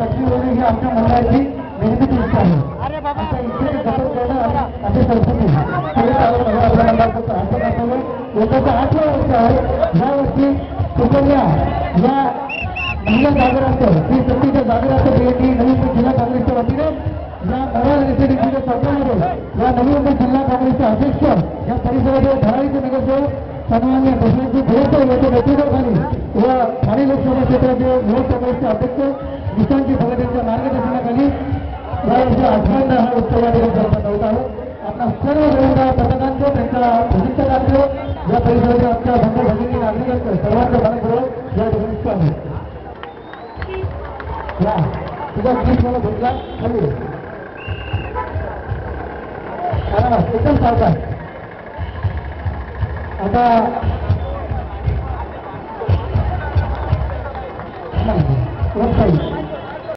लक्ष्मी ही आमच्या मंडळाची निर्मिती इच्छा आहे. आता इथे जतन करणं असे परिस्थिती आपल्या मंडळाचं असं असावं. याचा 8वा वर्ष आहे. या वर्षी सुकन्या या महिला जागराचं ही सत्तीच्या जागराचं भेटी नवी मुंबई जिल्हा काँग्रेसच्या वतीने या नव्या रेसिडेन्सीच्या चौकामध्ये या नवी मुंबई जिल्हा काँग्रेसचे अध्यक्ष या परिसराचे धराळीचे नगरसेवक सन्मान्य कृष्णाजी भोसले यांच्या नेतृत्वाखाली व ठाणे लोकसभा क्षेत्राचे युवक काँग्रेसचे अध्यक्ष निशांतजी भगत यांच्या मार्गदर्शनाखाली यावर्षी 8वांदा हा उत्सव या ठिकाणी करण्यात होत आहे. आपल्या सर्व जवळच्या पथकांचं त्यांच्या प्रशिक्षकांचं या परिसराच्या आमच्या बंधू भगिनी नागरिकांचं सर्वांचं मनपूर्वक या ठिकाणी स्वागत. या तुझा गीत मला भेटला खाली एकदम सावकाश. आता वरसाई